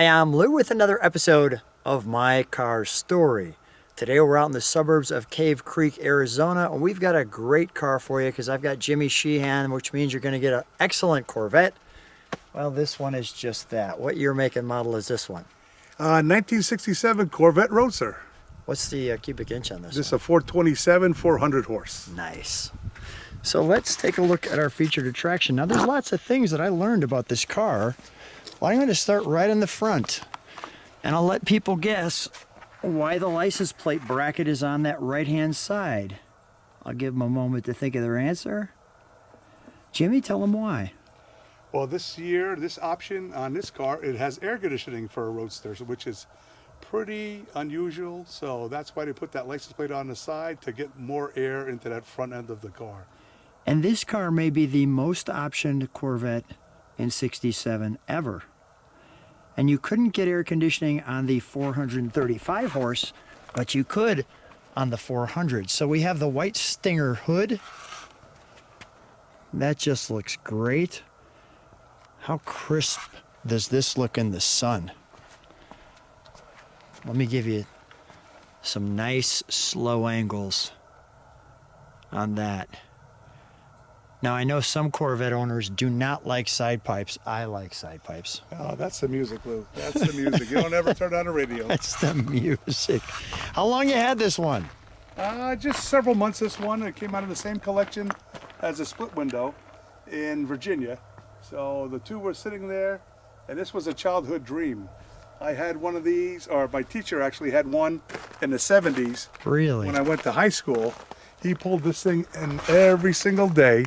Hi, I'm Lou with another episode of My Car Story. Today we're out in the suburbs of Cave Creek, Arizona, and we've got a great car for you because I've got Jimmy Sheehan, which means you're going to get an excellent Corvette. Well, this one is just that. What year, make, and model is this one? 1967 Corvette Roadster. What's the cubic inch on this This is one? a 427, 400 horse. Nice. So let's take a look at our featured attraction. Now, there's lots of things that I learned about this car. Well, I'm going to start right in the front, and I'll let people guess why the license plate bracket is on that right-hand side. I'll give them a moment to think of their answer. Jimmy, tell them why. Well, this year, this option on this car, it has air conditioning for a Roadster, which is pretty unusual. So that's why they put that license plate on the side, to get more air into that front end of the car. And this car may be the most optioned Corvette in '67 ever. And you couldn't get air conditioning on the 435 horse, but you could on the 400. So we have the white Stinger hood. That just looks great. How crisp does this look in the sun? Let me give you some nice slow angles on that. Now, I know some Corvette owners do not like side pipes. I like side pipes. Oh, that's the music, Lou. That's the music. You don't ever turn on the radio. That's the music. How long you had this one? Just several months, this one. It came out of the same collection as a split window in Virginia. So the two were sitting there, and this was a childhood dream. I had one of these, or my teacher actually had one in the 70s. Really? When I went to high school. He pulled this thing in every single day,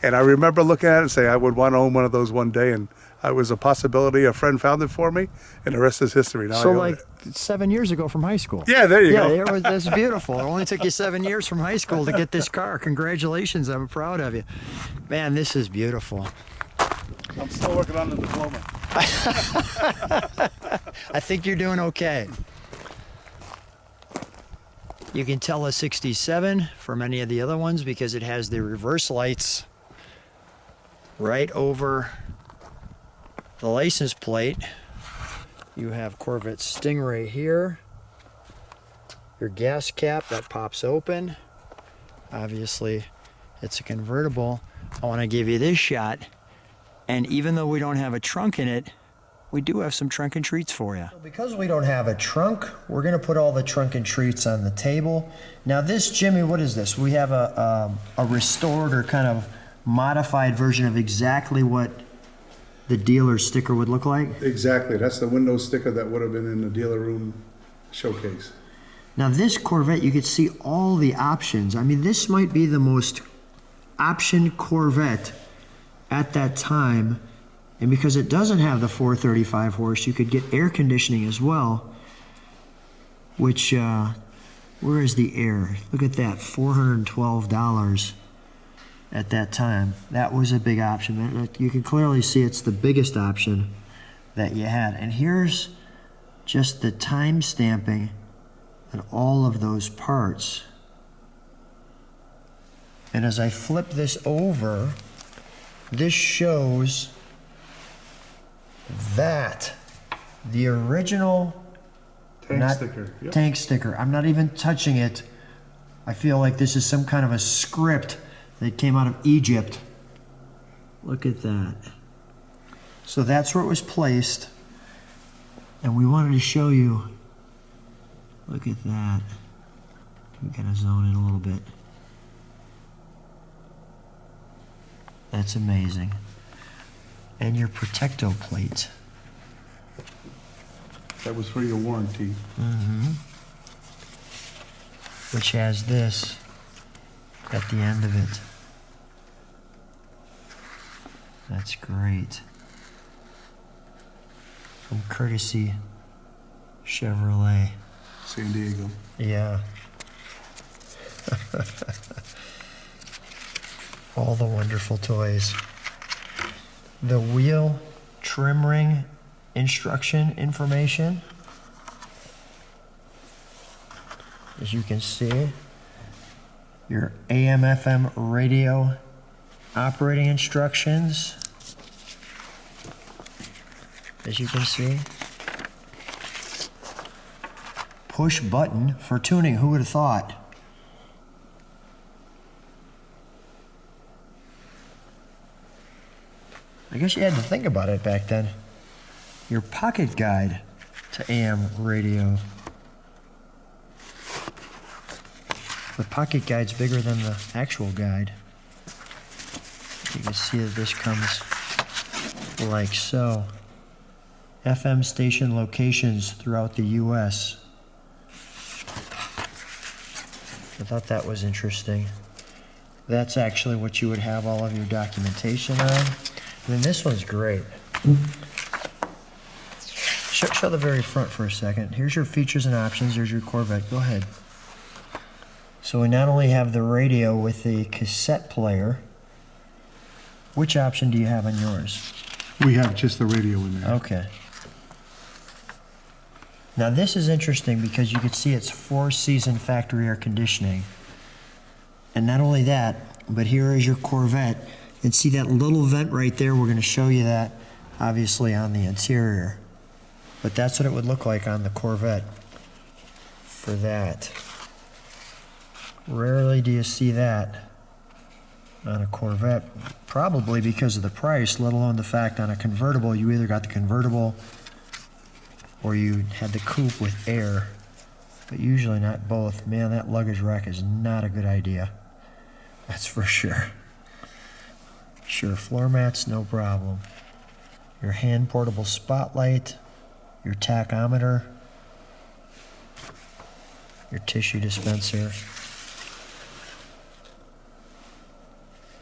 and I remember looking at it and saying I would want to own one of those one day, and it was a possibility. A friend found it for me, and the rest is history. Now So like 7 years ago from high school. Yeah, there you go. Yeah, that's beautiful. It only took you 7 years from high school to get this car. Congratulations, I'm proud of you. Man, this is beautiful. I'm still working on the diploma. I think you're doing okay. You can tell a 67 from any of the other ones because it has the reverse lights right over the license plate. You have Corvette Stingray here. Your gas cap that pops open. Obviously, it's a convertible. I want to give you this shot. And even though we don't have a trunk in it, we do have some trunk and treats for you. Because we don't have a trunk, we're going to put all the trunk and treats on the table. Now this, Jimmy, what is this? We have a restored or kind of modified version of exactly what the dealer sticker would look like? Exactly. That's the window sticker that would have been in the dealer room showcase. Now this Corvette, you could see all the options. I mean, this might be the most optioned Corvette at that time. And because it doesn't have the 435 horse, you could get air conditioning as well, which, where is the air? Look at that, $412 at that time. That was a big option. You can clearly see it's the biggest option that you had. And here's just the time stamping on all of those parts. And as I flip this over, this shows that the original Sticker. Yep. tank sticker. I'm not even touching it. I feel like this is some kind of a script that came out of Egypt. Look at that. So that's where it was placed, and we wanted to show you. Look at that. We gotta zone in a little bit. That's amazing. And your Protecto plate. That was for your warranty. Mm-hmm. Which has this at the end of it. That's great. From courtesy Chevrolet. San Diego. Yeah. All the wonderful toys. The wheel trim ring instruction information. As you can see, your AM/FM radio operating instructions. As you can see, push button for tuning. Who would have thought? I guess you had to think about it back then. Your pocket guide to AM radio. The pocket guide's bigger than the actual guide. You can see that this comes like so. FM station locations throughout the US. I thought that was interesting. That's actually what you would have all of your documentation on. And then this one's great. Show the very front for a second. Here's your features and options. There's your Corvette. Go ahead. So we not only have the radio with the cassette player. Which option do you have on yours? We have just the radio in there. Okay. Now this is interesting because you can see it's 4-season factory air conditioning. And not only that, but here is your Corvette. And see that little vent right there? We're going to show you that obviously on the interior. But that's what it would look like on the Corvette for that. Rarely do you see that on a Corvette, probably because of the price, let alone the fact on a convertible, you either got the convertible or you had the coupe with air, but usually not both. Man, that luggage rack is not a good idea. That's for sure. Sure, floor mats, no problem. Your hand portable spotlight, your tachometer, your tissue dispenser.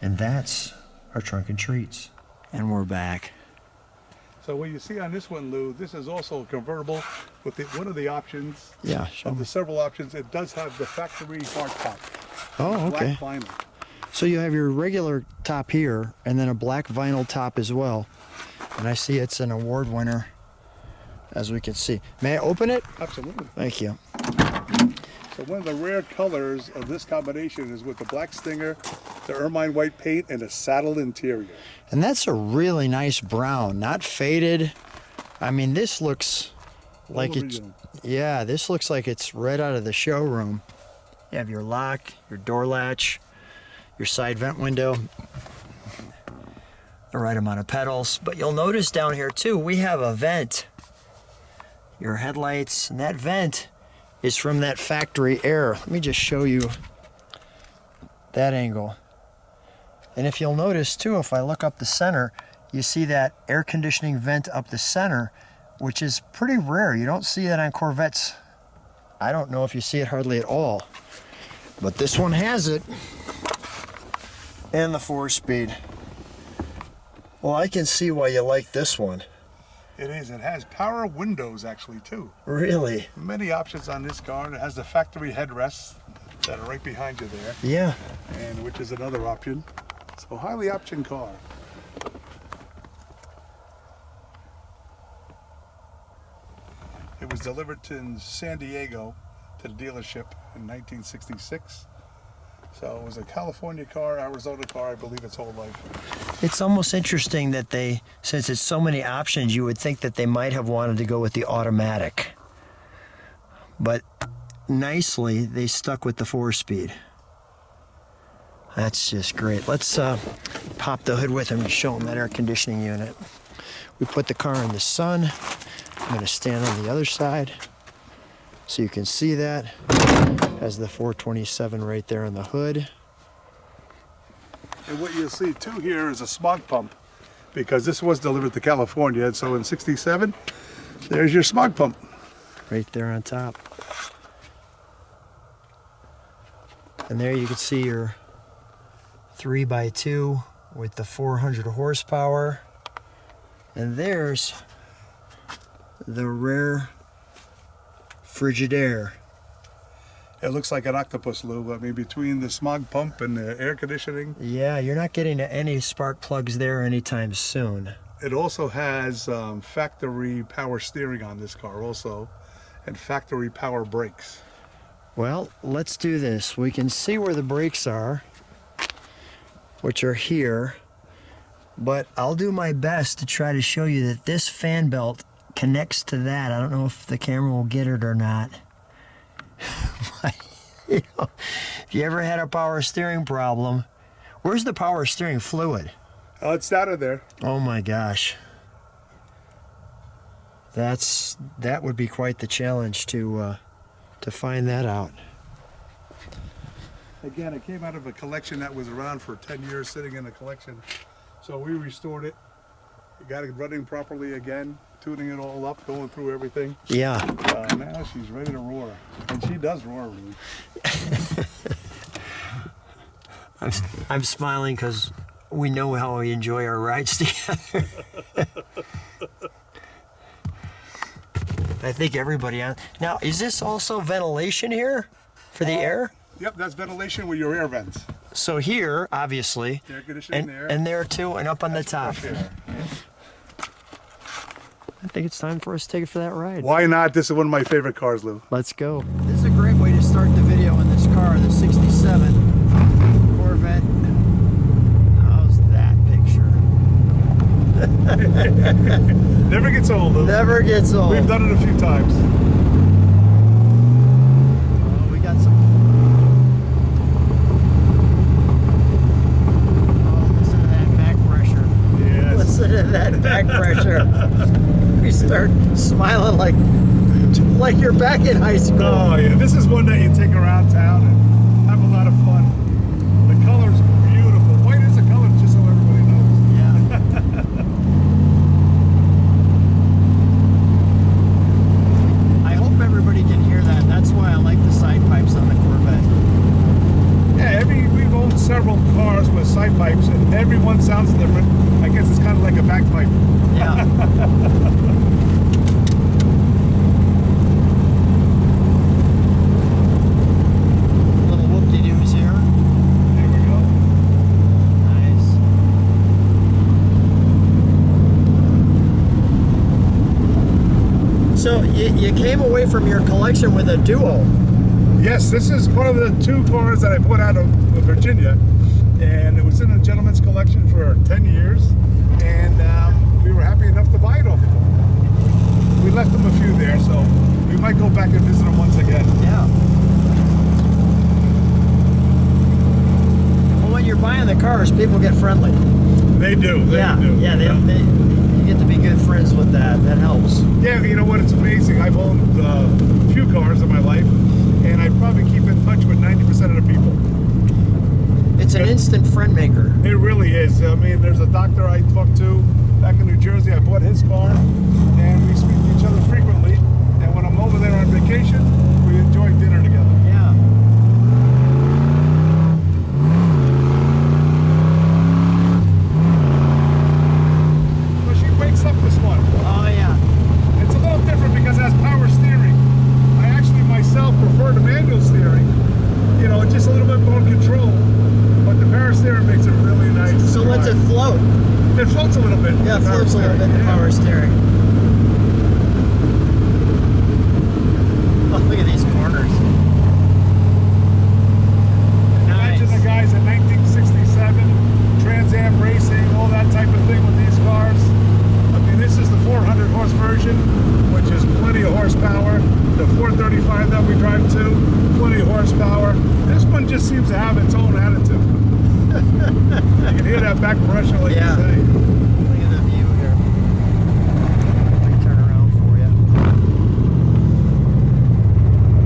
And that's our trunk and treats. And we're back. So what you see on this one, Lou, this is also a convertible with one of the options. Yeah, of the several options, it does have the factory hard top. Oh, okay. Black vinyl. So you have your regular top here, and then a black vinyl top as well. And I see it's an award winner, as we can see. May I open it? Absolutely. Thank you. So one of the rare colors of this combination is with the black stinger, the ermine white paint, and a saddle interior. And that's a really nice brown, not faded. I mean, this looks like it's, yeah, this looks like it's right out of the showroom. You have your lock, your door latch, your side vent window, the right amount of pedals. But you'll notice down here too, we have a vent. Your headlights, and that vent is from that factory air. Let me just show you that angle. And if you'll notice too, if I look up the center, you see that air conditioning vent up the center, which is pretty rare. You don't see that on Corvettes. I don't know if you see it hardly at all, but this one has it. And the 4-speed. Well, I can see why you like this one. It is. It has power windows actually too. Really? Many options on this car. It has the factory headrests that are right behind you there. Yeah. And which is another option. So highly optioned car. It was delivered in San Diego to the dealership in 1966. So it was a California car, Arizona car, I believe its whole life. It's almost interesting that they, since it's so many options, you would think that they might have wanted to go with the automatic. But nicely, they stuck with the 4-speed. That's just great. Let's pop the hood with them and show them that air conditioning unit. We put the car in the sun. I'm going to stand on the other side so you can see that. Has the 427 right there on the hood. And what you'll see too here is a smog pump, because this was delivered to California. And so in '67, there's your smog pump. Right there on top. And there you can see your 3x2 with the 400 horsepower. And there's the rear Frigidaire. It looks like an octopus, Lou. I mean, between the smog pump and the air conditioning. Yeah, you're not getting any spark plugs there anytime soon. It also has factory power steering on this car also, and factory power brakes. Well, let's do this. We can see where the brakes are, which are here, but I'll do my best to try to show you that this fan belt connects to that. I don't know if the camera will get it or not. You know, if you ever had a power steering problem, where's the power steering fluid? Oh, it's out of there. Oh my gosh. That would be quite the challenge to find that out. Again, it came out of a collection that was around for 10 years, sitting in a collection. So we restored it. We got it running properly again, tuning it all up, going through everything. Yeah. Now she's ready to roar. And she does roar. I'm smiling because we know how we enjoy our rides together. I think everybody on. Now, is this also ventilation here for the air? Yep, that's ventilation with your air vents. So here, obviously, Air conditioning there. and there too, and up on the top. Fresh air. I think it's time for us to take it for that ride. Why not? This is one of my favorite cars, Lou. Let's go. This is a great way to start the video in this car, the 67 Corvette. How's that picture? Never gets old, Lou. Never gets old. We've done it a few times. Oh, we got some. Oh, listen to that back pressure. Yes. Listen to that back pressure. We start smiling like you're back in high school. Oh yeah, this is one that you take around town and have a lot of fun. The color's beautiful. White is a color, just so everybody knows. Yeah. I hope everybody can hear that. That's why I like the side pipes on the Corvette. Yeah, we've owned several cars with side pipes, and every one sounds different. I guess it's kind of like a bagpipe. Yeah. Little whoop-de-doos here. There we go. Nice. So you came away from your collection with a duo. Yes, this is one of the two cars that I put out of Virginia, and it was in a gentleman's collection for 10 years, and we were happy enough to buy it off of him. We left him a few there, so we might go back and visit him once again. Yeah. Well, when you're buying the cars, people get friendly. They do. They Yeah, do. yeah, you get to be good friends with that. That helps. Yeah, you know what? It's amazing. I've owned a few cars in my life, and I probably keep in touch with 90% of the people. It's an instant friend maker. It really is. I mean, there's a doctor I talked to back in New Jersey. I bought his car, and we speak to each other frequently. And when I'm over there on vacation, we enjoy dinner together. Yeah. Well, she wakes up this one. Oh, yeah. It's a little different because it has power steering. I actually myself prefer the manual steering. You know, it's just a little bit more control, but the power steering makes it really nice. So lets it float. It floats a little bit. Yeah, it the power floats a little bit, steering. the Yeah. power steering. Oh, look at these corners. Imagine the guys in 1967, Trans Am racing, all that type of thing with these cars. I mean, this is the 400 horse version, which is plenty of horsepower. The 435 that we drive to, plenty of horsepower. This one just seems to have its own attitude. You can hear that back pressure, like Yeah. you say. Look at the view here. Let me turn around for you.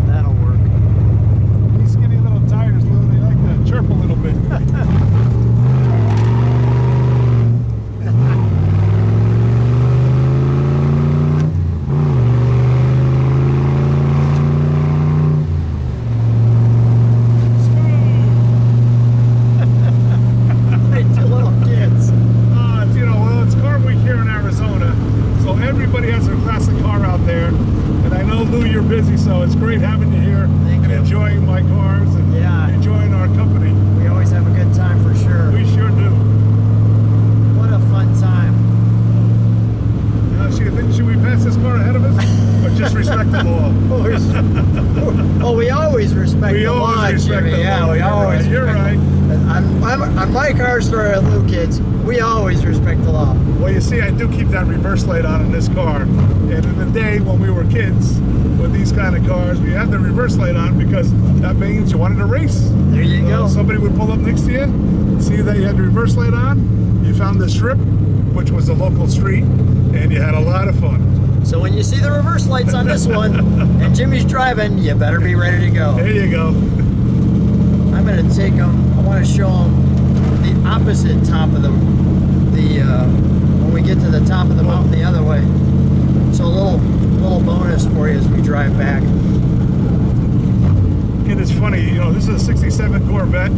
That'll work. These skinny little tires, Lou, they like to chirp a little bit. Hey, two little kids. Oh, On my car store at Lou Kids, we always respect the law. Well, you see, I do keep that reverse light on in this car. And in the day when we were kids with these kind of cars, we had the reverse light on because that means you wanted to race. There you go. Somebody would pull up next to you, see that you had the reverse light on, you found the strip, which was a local street, and you had a lot of fun. So when you see the reverse lights on this one and Jimmy's driving, you better be ready to go. There you go. I'm going to take them, I want to show them the opposite top of when we get to the top of the mountain the other way. So a little bonus for you as we drive back. And it's funny, you know, this is a 67 Corvette,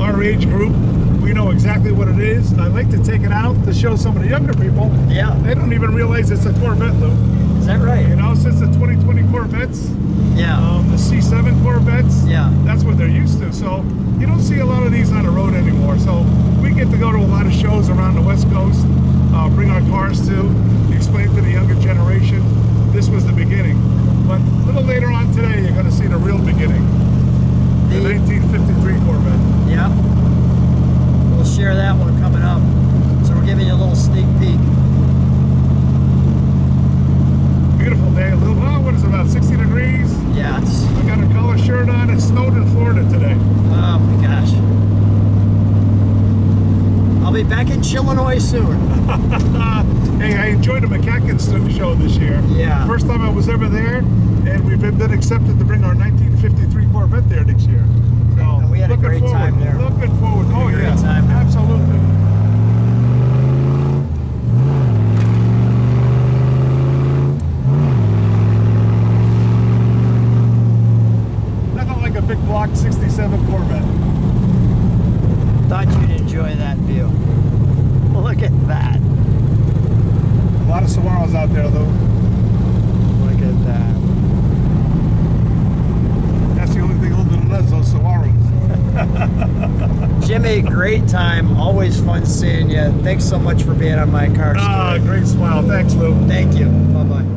our age group. We know exactly what it is. I like to take it out to show some of the younger people. Yeah. They don't even realize it's a Corvette, Lou. Is that right? You know, since the 2020 Corvettes, Yeah. the C7 Corvettes, Yeah. that's what they're used to. So you don't see a lot of these on the road anymore. So we get to go to a lot of shows around the West Coast, bring our cars to, explain to the younger generation, this was the beginning. But a little later on today, you're going to see the real beginning. The 1953 Corvette. Yeah. We'll share that one coming up. So we're giving you a little sneak peek. Beautiful day. A little, what is it, about 60 degrees? Yeah, it's, I got a collar shirt on. It snowed in Florida today. oh my gosh. I'll be back in Illinois soon. Hey, I enjoyed the McCacken show this year. Yeah. First time I was ever there, and we've been accepted to bring our 1953 Corvette there next year. So And we had a looking great forward, time there. Looking forward. Oh a great yeah, time there. absolutely. Nothing like a big block 67 Corvette. Thought you'd enjoy that view. Look at that. A lot of Saguaros out there, though. Look at that. That's the only thing older than us, those Saguaros. Jimmy, great time. Always fun seeing you. Thanks so much for being on my car story. Great smile. Thanks, Lou. Thank you. Bye-bye.